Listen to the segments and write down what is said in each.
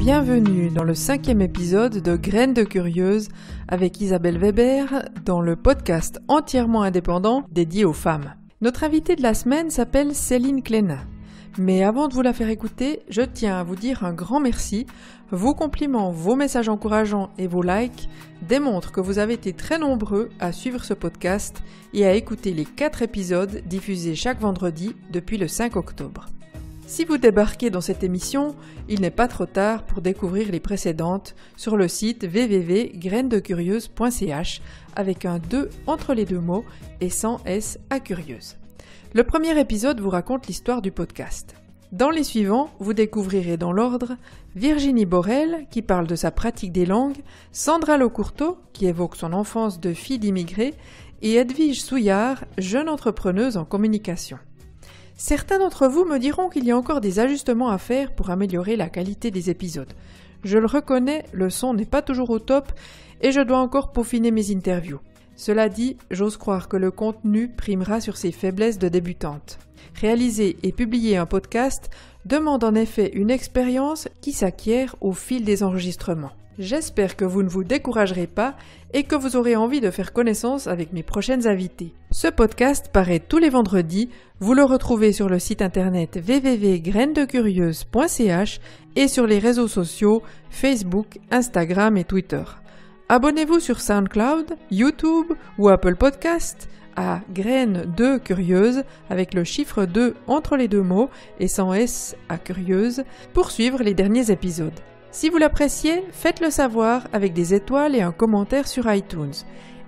Bienvenue dans le 5e épisode de Graines de Curieuse avec Isabelle Weber dans le podcast entièrement indépendant dédié aux femmes. Notre invitée de la semaine s'appelle Céline Clénin. Mais avant de vous la faire écouter, je tiens à vous dire un grand merci. Vos compliments, vos messages encourageants et vos likes démontrent que vous avez été très nombreux à suivre ce podcast et à écouter les 4 épisodes diffusés chaque vendredi depuis le 5 octobre. Si vous débarquez dans cette émission, il n'est pas trop tard pour découvrir les précédentes sur le site www.grainesdecurieuse.ch avec un 2 entre les deux mots et sans S à curieuse. Le premier épisode vous raconte l'histoire du podcast. Dans les suivants, vous découvrirez dans l'ordre Virginie Borel qui parle de sa pratique des langues, Sandra Locourteau qui évoque son enfance de fille d'immigrés et Edwige Souillard, jeune entrepreneuse en communication. Certains d'entre vous me diront qu'il y a encore des ajustements à faire pour améliorer la qualité des épisodes. Je le reconnais, le son n'est pas toujours au top et je dois encore peaufiner mes interviews. Cela dit, j'ose croire que le contenu primera sur ses faiblesses de débutante. Réaliser et publier un podcast demande en effet une expérience qui s'acquiert au fil des enregistrements. J'espère que vous ne vous découragerez pas et que vous aurez envie de faire connaissance avec mes prochaines invités. Ce podcast paraît tous les vendredis, vous le retrouvez sur le site internet www.grainesdecurieuse.ch et sur les réseaux sociaux Facebook, Instagram et Twitter. Abonnez-vous sur SoundCloud, YouTube ou Apple Podcast à Graines de Curieuse avec le chiffre 2 entre les deux mots et sans S à Curieuse pour suivre les derniers épisodes. Si vous l'appréciez, faites-le savoir avec des étoiles et un commentaire sur iTunes.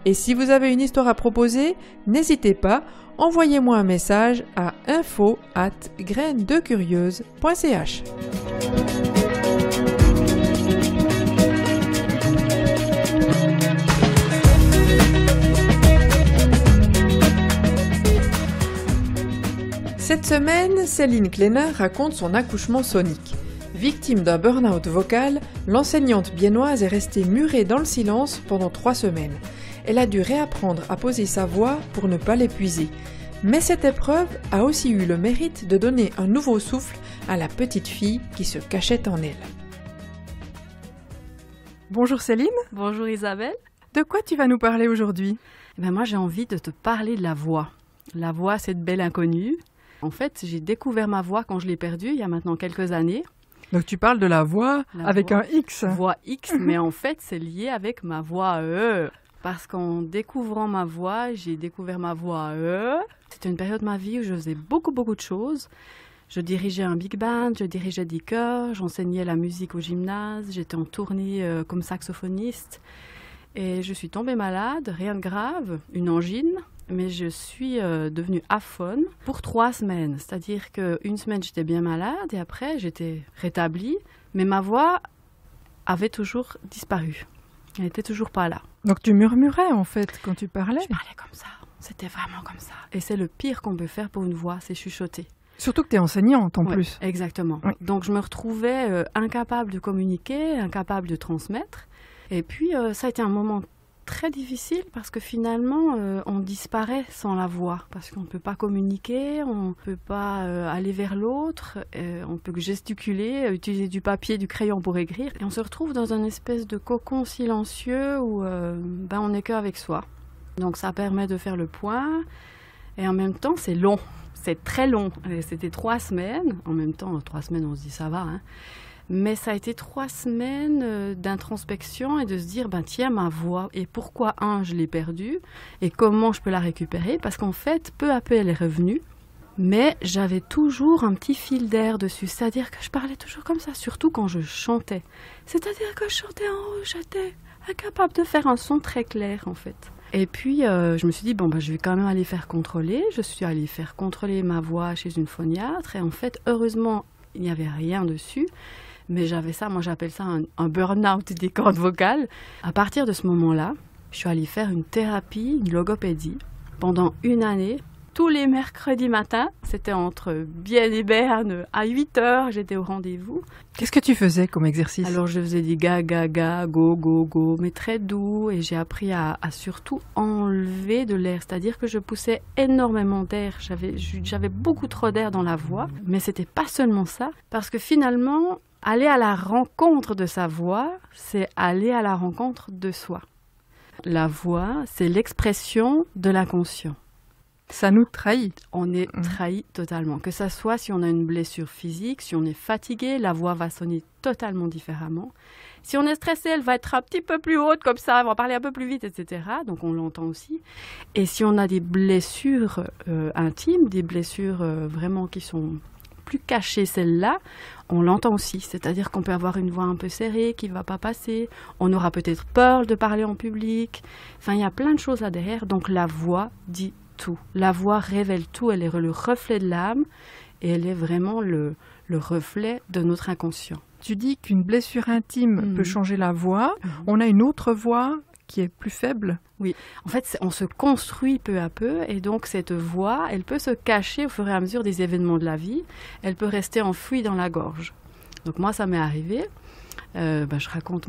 Et si vous avez une histoire à proposer, n'hésitez pas, envoyez-moi un message à info@grainesdecurieuse.ch. Cette semaine, Céline Clénin raconte son accouchement sonique. Victime d'un burn-out vocal, l'enseignante biennoise est restée murée dans le silence pendant 3 semaines. Elle a dû réapprendre à poser sa voix pour ne pas l'épuiser. Mais cette épreuve a aussi eu le mérite de donner un nouveau souffle à la petite fille qui se cachait en elle. Bonjour Céline. Bonjour Isabelle. De quoi tu vas nous parler aujourd'hui ? Moi j'ai envie de te parler de la voix. La voix, cette belle inconnue. En fait, j'ai découvert ma voix quand je l'ai perdue il y a maintenant quelques années. Donc tu parles de la voix avec un X. Voix X, mais en fait c'est lié avec ma voix E. Parce qu'en découvrant ma voix, j'ai découvert ma voix E. C'était une période de ma vie où je faisais beaucoup de choses. Je dirigeais un big band, je dirigeais des chœurs, j'enseignais la musique au gymnase, j'étais en tournée comme saxophoniste. Et je suis tombée malade, rien de grave, une angine. Mais je suis devenue aphone pour 3 semaines. C'est-à-dire qu'une semaine, j'étais bien malade et après, j'étais rétablie. Mais ma voix avait toujours disparu. Elle n'était toujours pas là. Donc tu murmurais en fait quand tu parlais ? Je parlais comme ça. C'était vraiment comme ça. Et c'est le pire qu'on peut faire pour une voix, c'est chuchoter. Surtout que tu es enseignante en plus. Exactement. Oui. Donc je me retrouvais incapable de communiquer, incapable de transmettre. Et puis ça a été un moment très difficile parce que finalement on disparaît sans la voix parce qu'on ne peut pas communiquer, on ne peut pas aller vers l'autre, on peut que gesticuler, utiliser du papier, du crayon pour écrire et on se retrouve dans une espèce de cocon silencieux où on n'est qu'avec soi. Donc ça permet de faire le point et en même temps c'est long, c'est très long. Et c'était 3 semaines, en même temps 3 semaines on se dit ça va hein. Mais ça a été 3 semaines d'introspection et de se dire, tiens, ma voix, et pourquoi, je l'ai perdue, et comment je peux la récupérer, parce qu'en fait, peu à peu, elle est revenue, mais j'avais toujours un petit fil d'air dessus, c'est-à-dire que je parlais toujours comme ça, surtout quand je chantais. C'est-à-dire que je chantais en haut, j'étais incapable de faire un son très clair, en fait. Et puis, je me suis dit, je vais quand même aller faire contrôler. Je suis allée faire contrôler ma voix chez une phoniatre, et en fait, heureusement, il n'y avait rien dessus. Mais j'avais ça, moi j'appelle ça un burn-out des cordes vocales. À partir de ce moment-là, je suis allée faire une thérapie, une logopédie, pendant 1 année. Tous les mercredis matins, c'était entre Bienne et Berne, à 8h, j'étais au rendez-vous. Qu'est-ce que tu faisais comme exercice ? Alors je faisais des ga, ga, ga, go, go, go, mais très doux. Et j'ai appris à surtout enlever de l'air, c'est-à-dire que je poussais énormément d'air. J'avais beaucoup trop d'air dans la voix, mais c'était pas seulement ça, parce que finalement, Aller à la rencontre de sa voix, c'est aller à la rencontre de soi. La voix, c'est l'expression de l'inconscient. Ça nous trahit. On est trahi totalement. Que ça soit si on a une blessure physique, si on est fatigué, la voix va sonner totalement différemment. Si on est stressé, elle va être un petit peu plus haute, comme ça, elle va parler un peu plus vite, etc. Donc on l'entend aussi. Et si on a des blessures intimes, des blessures vraiment qui sont plus cachées, celles-là, on l'entend aussi. C'est-à-dire qu'on peut avoir une voix un peu serrée, qui ne va pas passer. On aura peut-être peur de parler en public. Enfin, il y a plein de choses là derrière. Donc la voix dit tout. La voix révèle tout. Elle est le reflet de l'âme et elle est vraiment le reflet de notre inconscient. Tu dis qu'une blessure intime peut changer la voix. On a une autre voix qui est plus faible. Oui, en fait, on se construit peu à peu et donc cette voix, elle peut se cacher au fur et à mesure des événements de la vie. Elle peut rester enfouie dans la gorge. Donc moi, ça m'est arrivé. Je raconte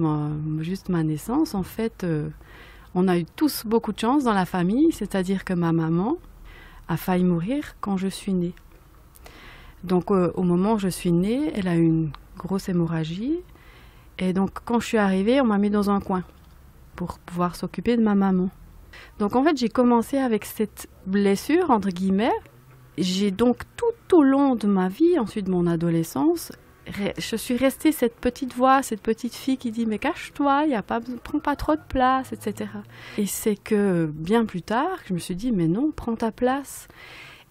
juste ma naissance. En fait, on a eu tous beaucoup de chance dans la famille, c'est-à-dire que ma maman a failli mourir quand je suis née. Donc au moment où je suis née, elle a eu une grosse hémorragie. Et donc quand je suis arrivée, on m'a mis dans un coin pour pouvoir s'occuper de ma maman. Donc en fait, j'ai commencé avec cette blessure, entre guillemets. J'ai donc tout au long de ma vie, ensuite de mon adolescence, je suis restée cette petite voix, cette petite fille qui dit « mais cache-toi, prends pas trop de place », etc. Et c'est que bien plus tard, je me suis dit « mais non, prends ta place ».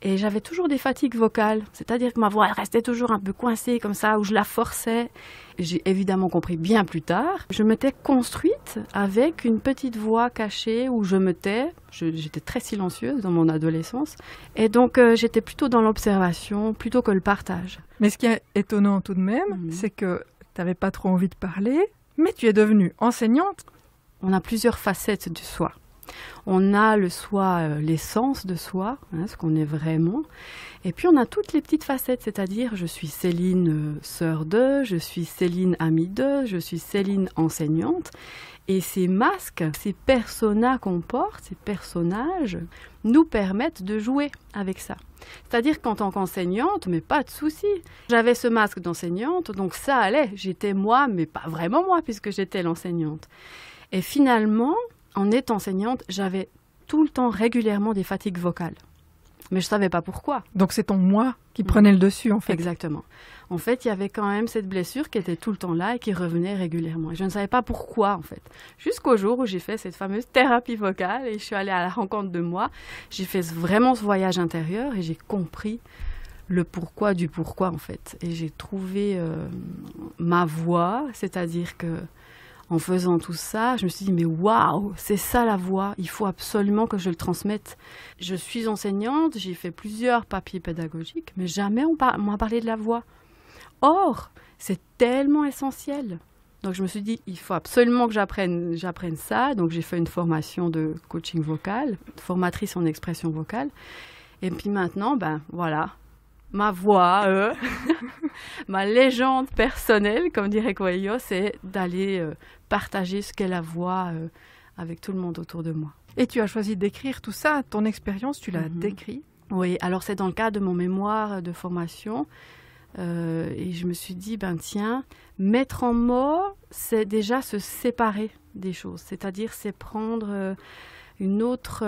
Et j'avais toujours des fatigues vocales, c'est-à-dire que ma voix elle restait toujours un peu coincée comme ça, où je la forçais. J'ai évidemment compris bien plus tard. Je m'étais construite avec une petite voix cachée où je me tais. J'étais très silencieuse dans mon adolescence. Et donc j'étais plutôt dans l'observation plutôt que le partage. Mais ce qui est étonnant tout de même, c'est que tu n'avais pas trop envie de parler, mais tu es devenue enseignante. On a plusieurs facettes du soi. On a le soi, l'essence de soi, ce qu'on est vraiment. Et puis on a toutes les petites facettes, c'est-à-dire je suis Céline, sœur de, je suis Céline, amie de, je suis Céline, enseignante. Et ces masques, ces personas qu'on porte, ces personnages, nous permettent de jouer avec ça. C'est-à-dire qu'en tant qu'enseignante, mais pas de souci. J'avais ce masque d'enseignante, donc ça allait. J'étais moi, mais pas vraiment moi, puisque j'étais l'enseignante. Et finalement, en étant enseignante, j'avais tout le temps régulièrement des fatigues vocales. Mais je ne savais pas pourquoi. Donc c'est ton moi qui prenait le dessus en fait. Exactement. En fait, il y avait quand même cette blessure qui était tout le temps là et qui revenait régulièrement. Et je ne savais pas pourquoi en fait. Jusqu'au jour où j'ai fait cette fameuse thérapie vocale et je suis allée à la rencontre de moi. J'ai fait vraiment ce voyage intérieur et j'ai compris le pourquoi du pourquoi en fait. Et j'ai trouvé ma voix, c'est-à-dire que en faisant tout ça, je me suis dit, mais waouh, c'est ça la voix, il faut absolument que je le transmette. Je suis enseignante, j'ai fait plusieurs papiers pédagogiques, mais jamais on m'a parlé de la voix. Or, c'est tellement essentiel. Donc je me suis dit, il faut absolument que j'apprenne ça. Donc j'ai fait une formation de coaching vocal, formatrice en expression vocale. Et puis maintenant, voilà, ma voix, ma légende personnelle, comme dirait Coelho, c'est d'aller partager ce qu'est la voix avec tout le monde autour de moi. Et tu as choisi d'écrire tout ça, ton expérience, tu l'as décrit? Oui, alors c'est dans le cadre de mon mémoire de formation. Et je me suis dit, tiens, mettre en mots, c'est déjà se séparer des choses. C'est-à-dire, c'est prendre une autre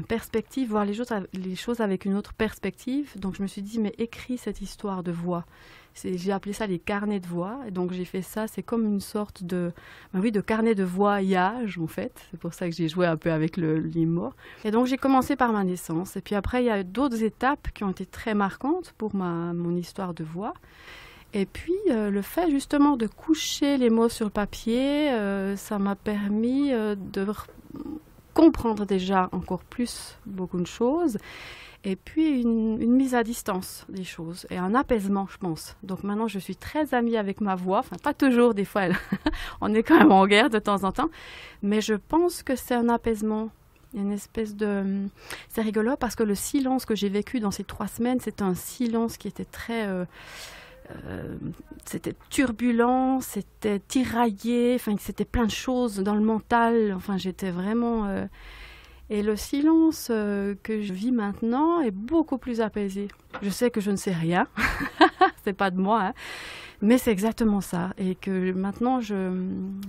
perspective, voir les choses avec une autre perspective. Donc je me suis dit, mais écris cette histoire de voix. J'ai appelé ça les carnets de voix. Et donc j'ai fait ça, c'est comme une sorte de carnet de voyage en fait. C'est pour ça que j'ai joué un peu avec les mots. Et donc j'ai commencé par ma naissance. Et puis après, il y a d'autres étapes qui ont été très marquantes pour mon histoire de voix. Et puis, le fait justement de coucher les mots sur le papier, ça m'a permis de comprendre déjà encore plus beaucoup de choses. Et puis, une mise à distance des choses et un apaisement, je pense. Donc maintenant, je suis très amie avec ma voix. Enfin, pas toujours, des fois, on est quand même en guerre de temps en temps. Mais je pense que c'est un apaisement. Une espèce de... C'est rigolo parce que le silence que j'ai vécu dans ces 3 semaines, c'est un silence qui était très... c'était turbulent, c'était tiraillé, enfin, c'était plein de choses dans le mental. Enfin, j'étais vraiment... Et le silence que je vis maintenant est beaucoup plus apaisé. Je sais que je ne sais rien, c'est pas de moi, hein. Mais c'est exactement ça. Et que maintenant,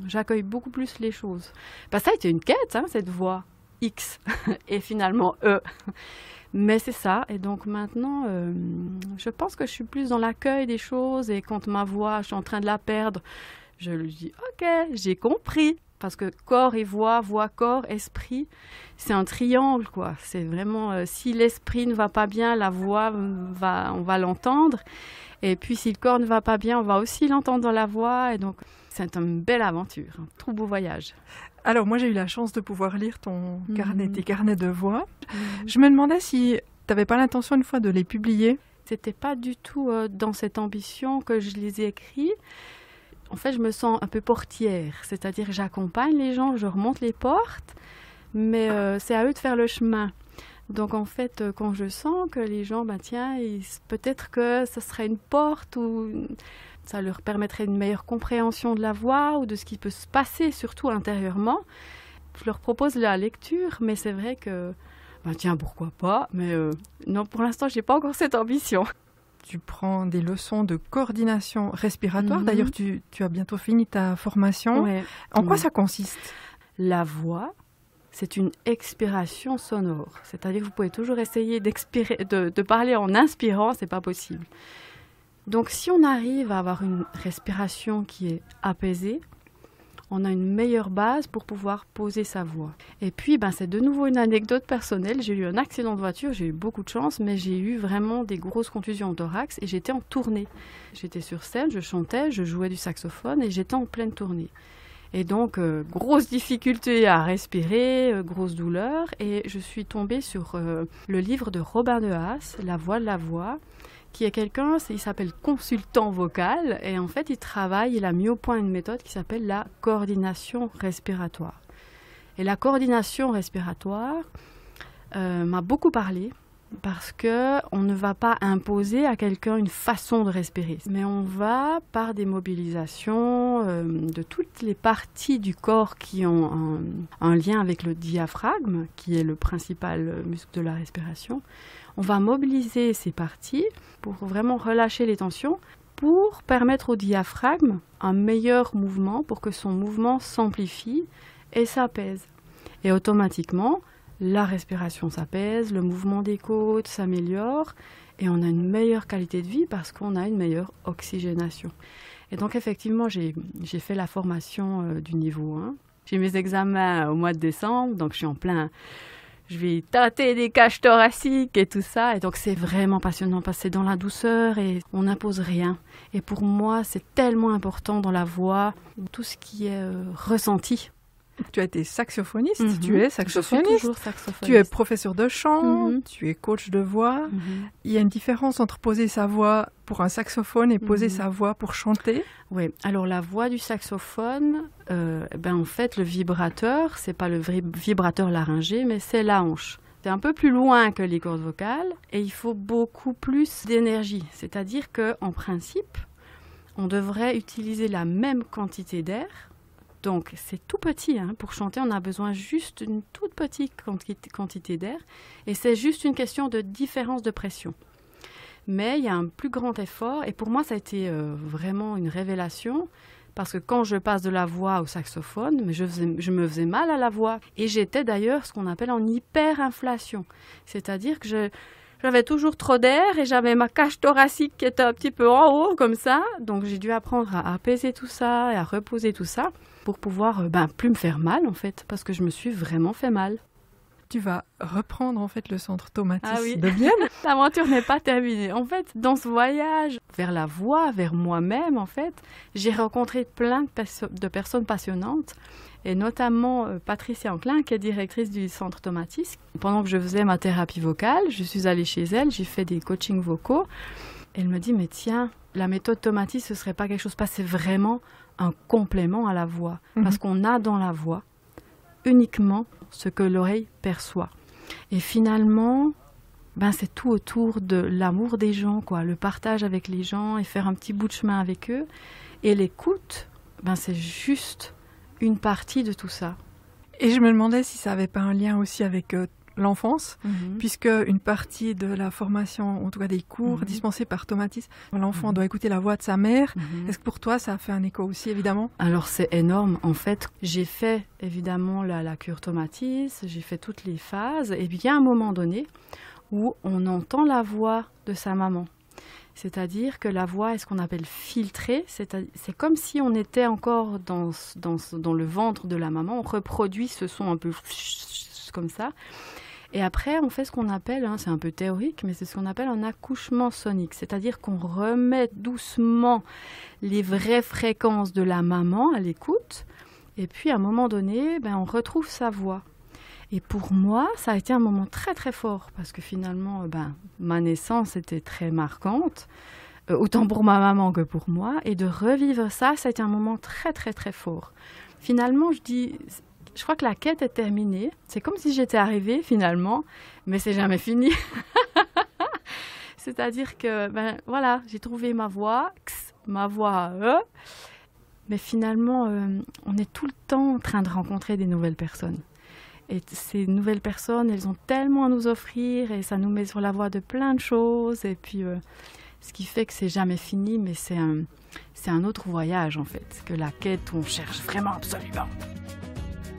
j'accueille beaucoup plus les choses. Ça a été une quête, hein, cette voix X et finalement E. Mais c'est ça. Et donc maintenant, je pense que je suis plus dans l'accueil des choses. Et quand ma voix, je suis en train de la perdre, je lui dis « Ok, j'ai compris ». Parce que corps et voix, corps, esprit, c'est un triangle, quoi. C'est vraiment, si l'esprit ne va pas bien, la voix, on va l'entendre. Et puis, si le corps ne va pas bien, on va aussi l'entendre dans la voix. Et donc, c'est une belle aventure, un trop beau voyage. Alors, moi, j'ai eu la chance de pouvoir lire tes carnets de voix. Je me demandais si tu n'avais pas l'intention une fois de les publier. C'était pas du tout dans cette ambition que je les ai écrits. En fait, je me sens un peu portière, c'est-à-dire j'accompagne les gens, je remonte les portes, mais c'est à eux de faire le chemin. Donc en fait, quand je sens que les gens, peut-être que ce serait une porte ou ça leur permettrait une meilleure compréhension de la voix ou de ce qui peut se passer, surtout intérieurement, je leur propose la lecture, mais c'est vrai que, pourquoi pas, mais non, pour l'instant, je n'ai pas encore cette ambition. Tu prends des leçons de coordination respiratoire. D'ailleurs, tu as bientôt fini ta formation. Ouais. En quoi ça consiste ? La voix, c'est une expiration sonore. C'est-à-dire que vous pouvez toujours essayer de parler en inspirant, c'est pas possible. Donc, si on arrive à avoir une respiration qui est apaisée, on a une meilleure base pour pouvoir poser sa voix. Et puis, c'est de nouveau une anecdote personnelle. J'ai eu un accident de voiture, j'ai eu beaucoup de chance, mais j'ai eu vraiment des grosses contusions au thorax et j'étais en tournée. J'étais sur scène, je chantais, je jouais du saxophone et j'étais en pleine tournée. Et donc, grosse difficulté à respirer, grosse douleur. Et je suis tombée sur le livre de Robin de Haas, La voix de la voix, qui est quelqu'un, il s'appelle consultant vocal, et en fait, il a mis au point une méthode qui s'appelle la coordination respiratoire. Et la coordination respiratoire m'a beaucoup parlé, parce qu'on ne va pas imposer à quelqu'un une façon de respirer, mais on va, par des mobilisations de toutes les parties du corps qui ont un lien avec le diaphragme, qui est le principal muscle de la respiration, on va mobiliser ces parties pour vraiment relâcher les tensions, pour permettre au diaphragme un meilleur mouvement, pour que son mouvement s'amplifie et s'apaise. Et automatiquement, la respiration s'apaise, le mouvement des côtes s'améliore et on a une meilleure qualité de vie parce qu'on a une meilleure oxygénation. Et donc effectivement, j'ai fait la formation du niveau 1. J'ai mes examens au mois de décembre, donc je suis en plein... Je vais tâter des cages thoraciques et tout ça. Et donc, c'est vraiment passionnant parce que c'est dans la douceur et on n'impose rien. Et pour moi, c'est tellement important dans la voix, tout ce qui est ressenti. Tu as été saxophoniste, tu es saxophoniste. Je suis toujours saxophoniste. Tu es professeur de chant, tu es coach de voix. Il y a une différence entre poser sa voix pour un saxophone et poser sa voix pour chanter. Oui, alors la voix du saxophone, en fait, le vibrateur, c'est pas le vibrateur laryngé, mais c'est la hanche. C'est un peu plus loin que les cordes vocales et il faut beaucoup plus d'énergie. C'est-à-dire qu'en principe, on devrait utiliser la même quantité d'air. Donc, c'est tout petit. Pour chanter, on a besoin juste d'une toute petite quantité d'air. Et c'est juste une question de différence de pression. Mais il y a un plus grand effort. Et pour moi, ça a été vraiment une révélation. Parce que quand je passe de la voix au saxophone, je me faisais mal à la voix. Et j'étais d'ailleurs ce qu'on appelle en hyperinflation. C'est-à-dire que j'avais toujours trop d'air et j'avais ma cage thoracique qui était un petit peu en haut, comme ça. Donc, j'ai dû apprendre à apaiser tout ça et à reposer tout ça pour pouvoir plus me faire mal, en fait, parce que je me suis vraiment fait mal. Tu vas reprendre, en fait, le centre Tomatis de Vienne. L'aventure n'est pas terminée. En fait, dans ce voyage vers la voix, vers moi-même, en fait, j'ai rencontré plein de personnes passionnantes, et notamment Patricia Anquelin, qui est directrice du centre Tomatis. Pendant que je faisais ma thérapie vocale, je suis allée chez elle, j'ai fait des coachings vocaux. Elle me dit, mais tiens, la méthode Tomatis, ce serait pas quelque chose, c'est vraiment un complément à la voix. Parce qu'on a dans la voix uniquement ce que l'oreille perçoit. Et finalement, c'est tout autour de l'amour des gens, quoi, le partage avec les gens et faire un petit bout de chemin avec eux. Et l'écoute, c'est juste une partie de tout ça. Et je me demandais si ça n'avait pas un lien aussi avec l'enfance, puisque une partie de la formation, en tout cas des cours dispensés par Tomatis, l'enfant doit écouter la voix de sa mère. Est-ce que pour toi, ça a fait un écho aussi, évidemment? Alors, c'est énorme. En fait, j'ai fait évidemment la cure Tomatis, j'ai fait toutes les phases, et puis il y a un moment donné où on entend la voix de sa maman. C'est-à-dire que la voix est ce qu'on appelle filtrée, c'est comme si on était encore dans le ventre de la maman, on reproduit ce son un peu comme ça. Et après, on fait ce qu'on appelle, c'est un peu théorique, mais c'est ce qu'on appelle un accouchement sonique, c'est-à-dire qu'on remet doucement les vraies fréquences de la maman à l'écoute, et puis à un moment donné, on retrouve sa voix. Et pour moi, ça a été un moment très très fort parce que finalement, ma naissance était très marquante, autant pour ma maman que pour moi. Et de revivre ça, ça a été un moment très très très fort. Finalement, je crois que la quête est terminée. C'est comme si j'étais arrivée finalement, mais c'est jamais fini. C'est-à-dire que, voilà, j'ai trouvé ma voix, mais finalement, on est tout le temps en train de rencontrer des nouvelles personnes. Et ces nouvelles personnes, elles ont tellement à nous offrir et ça nous met sur la voie de plein de choses. Et puis, ce qui fait que c'est jamais fini, mais c'est un autre voyage en fait, que la quête où on cherche vraiment absolument.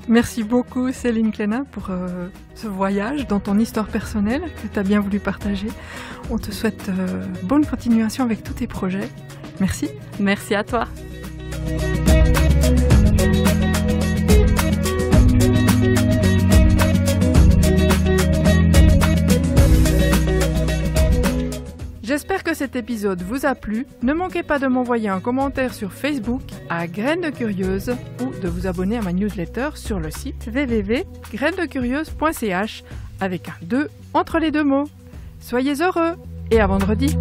Merci beaucoup Céline Klenin pour ce voyage dans ton histoire personnelle que tu as bien voulu partager. On te souhaite bonne continuation avec tous tes projets. Merci. Merci à toi. J'espère que cet épisode vous a plu. Ne manquez pas de m'envoyer un commentaire sur Facebook à Graines de Curieuse ou de vous abonner à ma newsletter sur le site www.grainesdecurieuse.ch avec un 2 entre les deux mots. Soyez heureux et à vendredi.